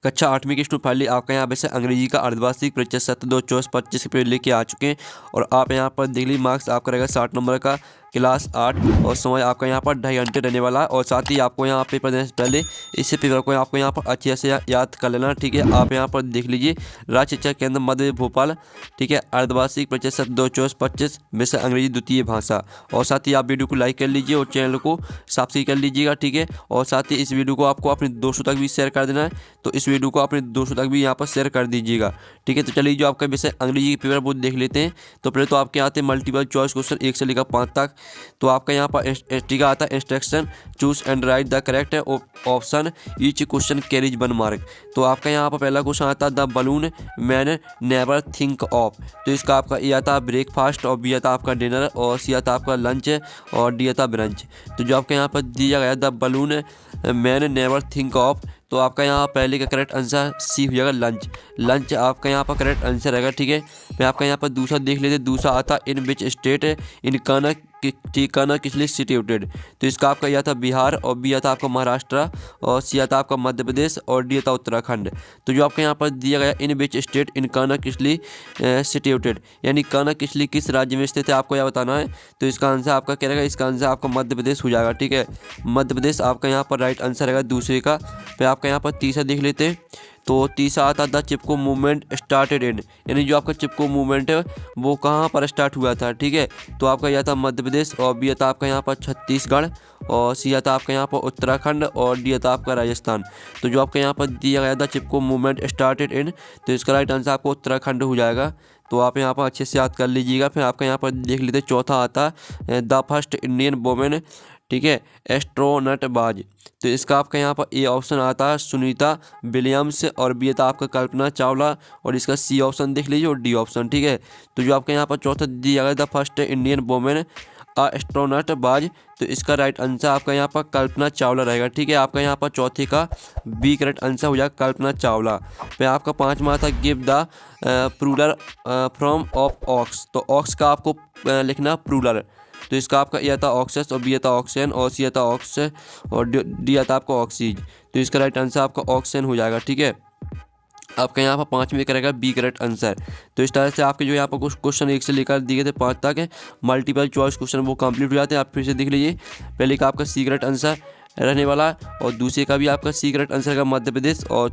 कक्षा 8वीं की स्टूडेंट फाइनली आपका यहाँ पे से अंग्रेजी का अर्धवार्षिक परीक्षा 7/2/24/25 के पीरियड लेके आ चुके हैं। और आप यहाँ पर डेली मार्क्स आपका रहेगा 60 नंबर का, क्लास 8, और समय आपका यहाँ पर 2.5 घंटे रहने वाला है। और साथ ही आपको यहाँ पेपर देने से पहले इस पेपर को आपको यहाँ पर अच्छे से याद कर लेना, ठीक है। आप यहाँ पर देख लीजिए, राज्य शिक्षा केंद्र मध्य भोपाल, ठीक है, अर्धवार्षिक परीक्षा 7/2/24/25 विषय अंग्रेजी द्वितीय भाषा। और साथ ही आप वीडियो को लाइक कर लीजिए और चैनल को सब्सक्राइब कर लीजिएगा, ठीक है। और साथ ही इस वीडियो को आपको अपने दोस्तों तक भी शेयर कर देना है, तो इस वीडियो को अपने दोस्तों तक भी यहाँ पर शेयर कर दीजिएगा, ठीक है। तो चलिए जो आपका विषय अंग्रेजी के पेपर वो देख लेते हैं। तो पहले तो आपके आते हैं मल्टीपल चॉइस क्वेश्चन 1 से लेकर 5 तक। तो आपका यहाँ पर ठीक आता है instruction, choose and right the correct option, each question carries 1 mark. तो आपका यहाँ पर पहला क्वेश्चन आता है the balloon man never think of. तो इसका आपका ए आता है ब्रेकफास्ट, और बी आता आपका डिनर, और सी आता आपका लंच, और डी आता ब्रंच। तो जो आपका यहाँ पर दिया गया the balloon man never think of, तो आपका यहाँ पहले का करेक्ट आंसर सी हो जाएगा लंच। लंच आपका यहाँ पर करेक्ट आंसर रहेगा, ठीक है। फिर आपका यहाँ पर दूसरा देख लेते हैं। दूसरा आता इन विच स्टेट इन काना किसली सिचुएटेड। तो इसका आपका यह था बिहार, और बी आता आपका महाराष्ट्र, और सी आता आपका मध्य प्रदेश, और डी आता उत्तराखंड। तो जो आपका यहाँ पर दिया गया इन विच स्टेट इन काना किसली सिचुएटेड, यानी काना किसली किस राज्य में स्थित है, आपको यह बताना है। तो इसका आंसर आपका क्या रहेगा, इसका आंसर आपका मध्य प्रदेश हो जाएगा, ठीक है। मध्य प्रदेश आपका यहाँ पर राइट आंसर रहेगा दूसरे का। फिर आपका यहाँ पर तीसरा देख लेते हैं। तो तीसरा आता the Chipko movement started in, यानी जो आपका चिपको मूवमेंट है वो कहाँ पर स्टार्ट हुआ था, ठीक है। तो आपका यह था मध्य प्रदेश, और बी आता आपका यहाँ पर छत्तीसगढ़, और सी आता आपका यहाँ पर उत्तराखंड, और डी आता आपका राजस्थान। तो जो आपका यहाँ पर दिया गया था चिपको मूवमेंट स्टार्टेड इन, तो इसका राइट आंसर आपको उत्तराखंड हो जाएगा। तो आप यहाँ पर अच्छे से याद कर लीजिएगा। फिर आपका यहाँ पर देख लेते चौथा आता द फर्स्ट इंडियन वुमेन, ठीक है, एस्ट्रोनट बाज। तो इसका आपका यहाँ पर ए ऑप्शन आता है सुनीता विलियम्स, और बी आता आपका कल्पना चावला, और इसका सी ऑप्शन देख लीजिए, और डी ऑप्शन, ठीक है। तो जो आपका यहाँ पर चौथा दिया गया the first Indian women astronaut बाज, तो इसका राइट आंसर आपका यहाँ पर कल्पना चावला रहेगा, ठीक है। आपका यहाँ पर चौथे का बी करेक्ट आंसर हो जाएगा कल्पना चावला। फिर आपका पांचवा था give the प्रूलर from of aux. तो ऑक्स का आपको लिखना प्रूलर। तो इसका आपका ए आता ऑक्सस, और बी आता ऑक्सीजन, और सी आता ऑक्स, और डी आता आपका ऑक्सीज। तो इसका राइट आंसर आपका ऑक्सीजन हो जाएगा, ठीक है। आपका यहाँ पर 5 करेगा बी करेक्ट आंसर। तो इस तरह से आपके जो यहाँ पर कुछ क्वेश्चन 1 से लेकर दिए थे 5 तक मल्टीपल चॉइस क्वेश्चन वो कंप्लीट हो जाते हैं। आप फिर से देख लीजिए, पहले का आपका सी करेक्ट आंसर रहने वाला है, और दूसरे का भी आपका सी करेक्ट आंसर रहेगा मध्य प्रदेश, और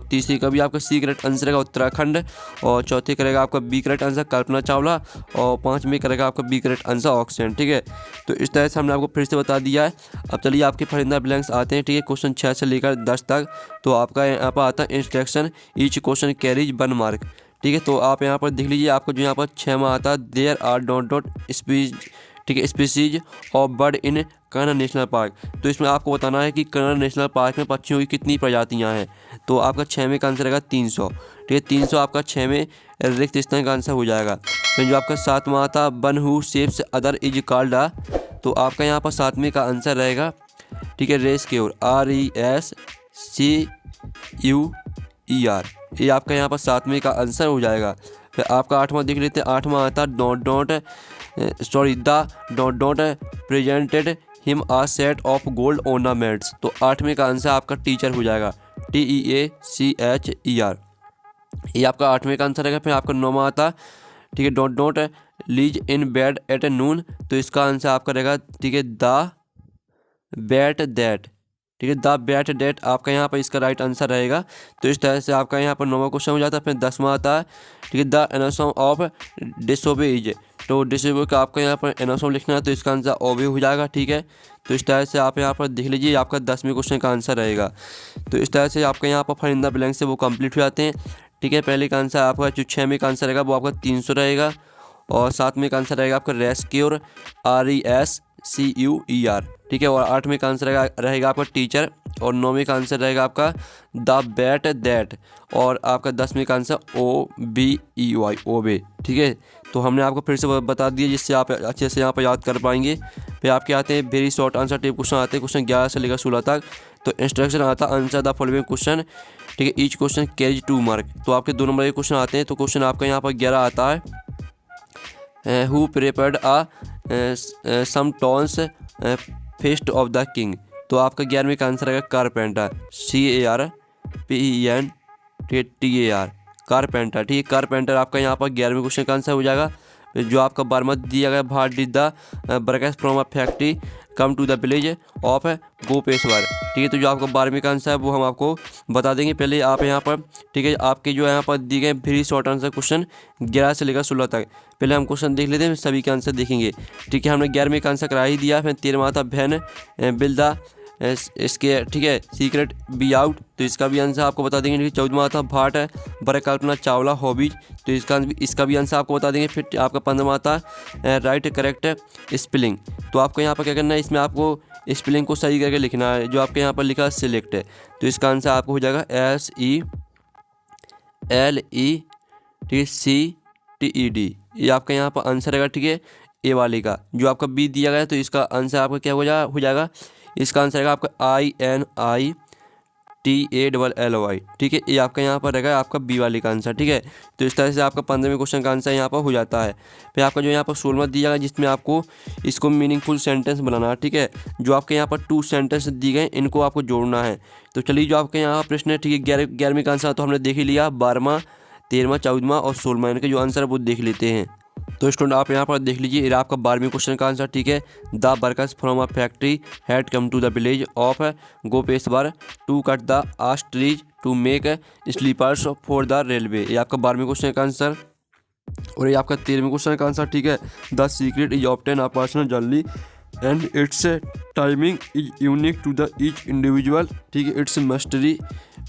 तीसरे का भी आपका सी करेक्ट आंसर रहेगा उत्तराखंड, और चौथे करेगा आपका B correct answer Kalpana Chawla, और 5वें करेगा आपका बी करेक्ट आंसर ऑक्सीजन, ठीक है। तो इस तरह से हमने आपको फिर से बता दिया है। अब चलिए आपके फरिंदा ब्लैंक्स आते हैं, ठीक है, क्वेश्चन 6 से लेकर 10 तक। तो आपका यहाँ पर आता है instruction, each question carries 1 mark, ठीक है। तो आप यहाँ पर देख लीजिए, आपको जो यहाँ पर 6वां आता है देयर आर डॉट स्पीच, ठीक है, species of bird in Kanha national park. तो इसमें आपको बताना है कि कान्हा नेशनल पार्क में पक्षियों की कितनी प्रजातियां हैं। तो आपका 6वें का आंसर रहेगा 300, ठीक है। 300 आपका 6वें रिक्त स्थान का आंसर हो जाएगा। फिर जो आपका 7वां आता one who shapes other is called आ, तो आपका यहाँ पर 7वें का आंसर रहेगा, ठीक है, रेस्क्यूर, RESCUER। ये आपका यहाँ पर 7वें का आंसर हो जाएगा। फिर आपका 8वां देख लेते हैं। 8वां आता the dot presented him a set of gold ornaments. तो 8वें का आंसर आपका टीचर हो जाएगा, TEACHER। ये आपका 8वें का आंसर रहेगा। फिर आपका 9वां आता, ठीक है, dot lease in bed at noon. तो इसका आंसर आपका रहेगा, ठीक है, द बैट दैट, ठीक है, द बैट डेट आपका यहाँ पर इसका राइट आंसर रहेगा। तो इस तरह से आपका यहाँ पर 9वां क्वेश्चन हो जाता है। फिर 10वां आता है, ठीक है, द एनासोम ऑफ डिसोबे इज। तो डिसोबे का आपका यहाँ पर एनासोम लिखना है, तो इसका आंसर ओबे हो जाएगा, ठीक है। तो इस तरह से आप यहाँ पर देख लीजिए, आपका 10वें क्वेश्चन का आंसर रहेगा। तो इस तरह से आपका यहाँ पर फरिंदा ब्लैंक से वो कंप्लीट हो जाते हैं, ठीक है। पहले का आंसर आपका जो 6वें का आंसर रहेगा वो आपका 300 रहेगा, और 7वें का आंसर रहेगा आपका रेस्क्यूर, RESCUER, ठीक है। और 8वें का आंसर रहेगा आपका टीचर, और 9वें का आंसर रहेगा आपका द बैट दैट, और आपका 10वें का आंसर OBEY, ओबे, ठीक है। तो हमने आपको फिर से बता दिया, जिससे आप अच्छे से यहाँ पर याद कर पाएंगे। फिर आपके आते हैं very short answer type question आते हैं, क्वेश्चन 11 से लेकर 16 तक। तो इंस्ट्रक्शन आता आंसर द फॉलोइंग क्वेश्चन, ठीक है, ईच क्वेश्चन कैरीज 2 मार्क। तो आपके 2 नंबर के क्वेश्चन आते हैं। तो क्वेश्चन आपका यहाँ पर 11 आता है, who prepared some tons feast of the king. तो आपका 11वें का आंसर रहेगा कारपेंटर, CARPENTER, PENTAR, कारपेंटर। ठीक है, कारपेंटर आपका यहाँ पर 11वें क्वेश्चन का आंसर हो जाएगा। जो आपका 12वां दिया गया, what did the bricks from a factory come to the village of Gopeshwar. ठीक है, तो जो आपका 12वें का आंसर है वो हम आपको बता देंगे। पहले आप यहाँ पर, ठीक है, आपके जो यहाँ पर दिए गए फ्री शॉर्ट आंसर क्वेश्चन 11 से लेकर 16 तक, पहले हम क्वेश्चन देख लेते हैं, सभी के आंसर देखेंगे। ठीक है, हमने 11वें का आंसर करा ही दिया। फिर 13वां था वैन बिल द इसके, ठीक है, सीक्रेट बी आउट, तो इसका भी आंसर आपको बता देंगे। 14वां था भाट बर कल्पना चावला हॉबीज, तो इसका भी आंसर आपको बता देंगे। फिर आपका 15वां था राइट करेक्ट स्पेलिंग, तो आपको यहाँ पर क्या करना है, इसमें आपको स्पेलिंग को सही करके लिखना है। जो आपके यहाँ पर लिखा है सिलेक्ट है, तो इसका आंसर आपको हो जाएगा SELECTED, ये आपका यहाँ पर आंसर रहेगा। ठीक है, ए वाले का। जो आपका बी दिया गया है, तो इसका आंसर आपका क्या हो जाएगा, इसका आंसर रहेगा आपका INITALLY। ठीक है, ये आपका यहाँ पर रहेगा आपका बी वाले का आंसर। ठीक है, तो इस तरह से आपका 15वें क्वेश्चन का आंसर यहाँ पर हो जाता है। फिर आपका जो यहाँ पर 16वां दिया गया, जिसमें आपको इसको मीनिंगफुल सेंटेंस बनाना है। ठीक है, जो आपके यहाँ पर 2 सेंटेंस दिए गए, इनको आपको जोड़ना है। तो चलिए, जो आपके यहाँ प्रश्न है, ठीक है, 11वें का आंसर तो हमने देख ही लिया। 12वां, 13वां, 14वां और 16वां, इनके जो आंसर है वो देख लेते हैं। तो स्टूडेंट आप यहाँ पर देख लीजिए, ये आपका 12वें क्वेश्चन का आंसर। ठीक है, the workers from a factory had come to the village of Gopeshwar to cut the ash trees to make sleepers for the railway, ये आपका 12वें क्वेश्चन का आंसर। और ये आपका 13वें क्वेश्चन का आंसर। ठीक है, the secret is obtain a personal journey and its timing is unique to the each individual. ठीक है, it's mystery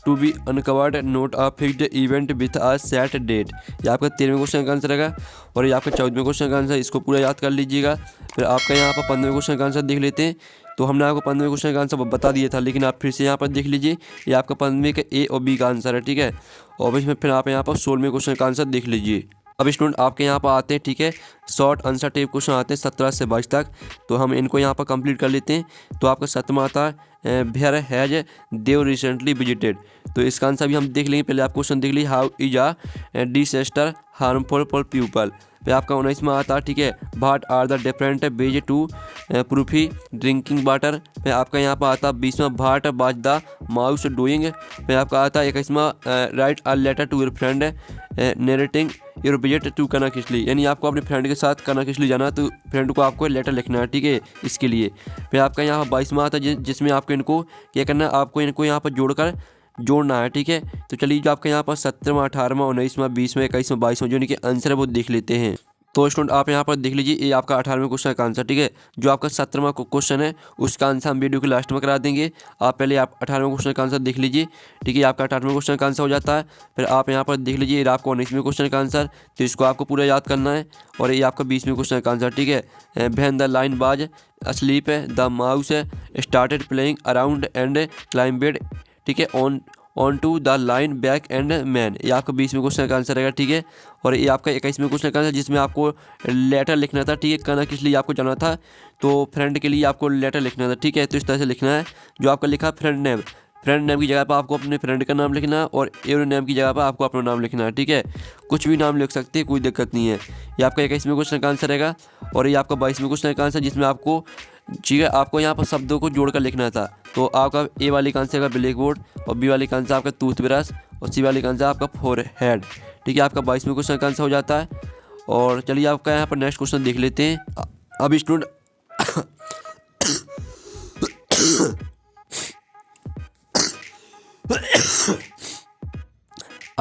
to be uncovered not a fixed event with a set date, ये आपका 13वें question का answer रहेगा। और ये आपका 14वें question का आंसर, इसको पूरा याद कर लीजिएगा। फिर आपका यहाँ पर 15वें क्वेश्चन का आंसर देख लेते हैं। तो हमने आपको 15वें क्वेश्चन का आंसर बता दिया था, लेकिन आप फिर से यहाँ पर देख लीजिए, ये आपका 15वें का ए और बी का आंसर है। ठीक है, और इसमें फिर आप यहाँ पर 16वें क्वेश्चन का आंसर देख लीजिए। अब स्टूडेंट आपके यहाँ पर आते हैं, ठीक है, शॉर्ट आंसर टाइप क्वेश्चन आते हैं 17 से 22 तक, तो हम इनको यहाँ पर कंप्लीट कर लेते हैं। तो आपका 7वां आता है where has Dev recently visited, तो इसका आंसर भी हम देख लेंगे। पहले आप क्वेश्चन देख लीजिए, how is a disaster harmful for people. फिर आपका 19वां आता है, ठीक है, what are the different ways to purify drinking water. फिर आपका यहाँ पर आता है 20वां, what was the mouse doing. फिर आपका आता है 21वां, write a letter to your friend narrating your visit to Kanakshili, यानी आपको अपने फ्रेंड के साथ कनकशिली जाना है, तो फ्रेंड को आपको लेटर लिखना है। ठीक है, इसके लिए। फिर आपका यहाँ 22वां आता है, जिसमें आपको इनको क्या करना है, आपको इनको यहाँ पर जोड़ना है। ठीक है, तो चलिए, जो आपके यहाँ पर 17वां, 18वां, 19वां, 20वां, 21वां, 22वां जो इनके आंसर है वो देख लेते हैं। तो स्टूडेंट आप यहाँ पर देख लीजिए, ये आपका 18वें क्वेश्चन का आंसर। ठीक है, जो आपका 17वां क्वेश्चन है उसका आंसर हम वीडियो के लास्ट में करा देंगे। आप पहले आप 18वें क्वेश्चन का आंसर देख लीजिए। ठीक है, आपका 18वें क्वेश्चन का आंसर हो जाता है। फिर आप यहाँ पर देख लीजिए, ये आपका 19वें क्वेश्चन का आंसर, तो इसको आपको पूरा याद करना है। और ये आपका 20वें क्वेश्चन का आंसर। ठीक है, when the lion was asleep the mouse started playing around and climbed, ठीक है, on to the lion back and mane, ये आपका 20वें क्वेश्चन का आंसर रहेगा। ठीक है, और ये आपका 21वें क्वेश्चन का आंसर, जिसमें आपको लेटर लिखना था। ठीक है, कहना किस लिए आपको जाना था, तो फ्रेंड के लिए आपको लेटर लिखना था। ठीक है, तो इस तरह से लिखना है। जो आपका लिखा फ्रेंड नेम की जगह पर आपको अपने फ्रेंड का नाम लिखना है, और एवरी नेम की जगह पर आपको अपना नाम लिखना है। ठीक है, कुछ भी नाम लिख सकते हैं, कोई दिक्कत नहीं है। ये आपका 21वें क्वेश्चन का आंसर रहेगा। और ये आपका 22वें क्वेश्चन का आंसर, जिसमें आपको, ठीक है, आपको यहाँ पर शब्दों को जोड़कर लिखना था। तो आपका ए वाले का आंसर का ब्लैक बोर्ड, और बी वाले का आंसर आपका टूथब्रश, और सी वाले का आंसर आपका फोरहेड। ठीक है, आपका 22वें क्वेश्चन का आंसर हो जाता है। और चलिए, आपका यहाँ पर नेक्स्ट क्वेश्चन देख लेते हैं। अब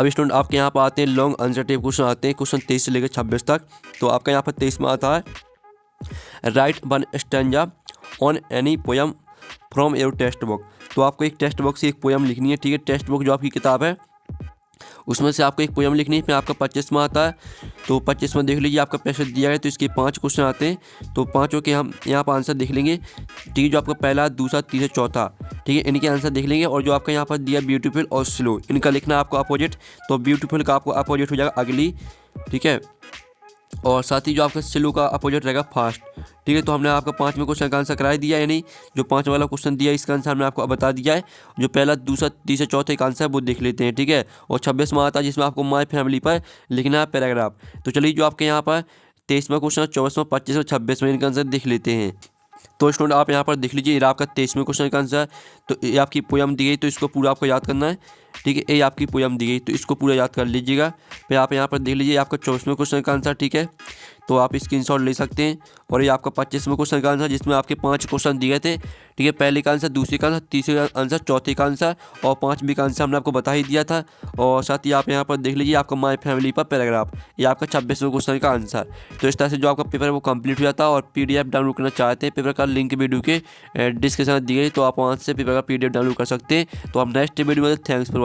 स्टूडेंट आपके यहाँ पर आते हैं लॉन्ग आंसर टाइप क्वेश्चन आते हैं, क्वेश्चन 23 से लेकर 26 तक। तो आपका यहाँ पर 23 में आता है, right one stanza on any poem from your text book. तो आपको एक टेक्स्ट बुक से एक पोयम लिखनी है। ठीक है, टेक्स्ट बुक जो आपकी किताब है उसमें से आपको एक पोयम लिखनी है। फिर आपका 25वां आता है, तो 25वां देख लीजिए, आपका पैसे दिया है, तो इसके 5 क्वेश्चन आते हैं, तो 5 के हम यहाँ पर आंसर देख लेंगे। ठीक है, जो आपका पहला, दूसरा, तीसरा, चौथा, ठीक है, इनके आंसर देख लेंगे। और जो आपका यहाँ पर दिया ब्यूटीफुल और स्लो, इनका लिखना आपको अपोजिट, तो ब्यूटीफुल का आपको अपोजिट हो जाएगा अगली। ठीक है, और साथ ही जो आपका स्लो का अपोजिट रहेगा फास्ट। ठीक है, तो हमने आपका 5वें क्वेश्चन का आंसर कराया दिया, यानी जो 5 वाला क्वेश्चन दिया इसका आंसर हमने आपको बता दिया है। जो पहला, दूसरा, तीसरा, चौथा का आंसर है वो देख लेते हैं। ठीक है, और 26वां आता है, जिसमें आपको माय फैमिली पर लिखना है पैराग्राफ। तो चलिए, जो आपके यहाँ पर 23वां क्वेश्चन, 24वां, 25वां, 26वां इनका आंसर देख लेते हैं। तो स्टूडेंट आप यहाँ पर देख लीजिए, ये आपका 23वें क्वेश्चन का आंसर। तो ये आपकी पोयम दी गई, तो इसको पूरा आपको याद करना है। ठीक है। ये आपकी पोयम दी गई, तो इसको पूरा याद कर लीजिएगा। फिर आप यहाँ पर देख लीजिए आपका 24वें क्वेश्चन का आंसर, ठीक है, तो आप स्क्रीनशॉट ले सकते हैं। और ये आपका 25वें क्वेश्चन का आंसर, जिसमें आपके 5 क्वेश्चन दिए थे, ठीक है। पहले का आंसर, दूसरे का आंसर, तीसरे का आंसर, चौथे का आंसर और 5वीं का आंसर हमने आपको बता ही दिया था। और साथ ही आप यहाँ पर देख लीजिए आपका माय फैमिली पर पैराग्राफ, ये आपका 26वें क्वेश्चन का आंसर। तो इस तरह से जो आपका पेपर है वो कंप्लीट हो जाता है। और PDF डाउनलोड करना चाहते हैं, पेपर का लिंक वीडियो के डिस्क्रिप्शन में दी गई, तो आप वहाँ से पेपर का PDF डाउनलोड कर सकते हैं। तो आप नेक्स्ट वीडियो में, थैंक्स फॉर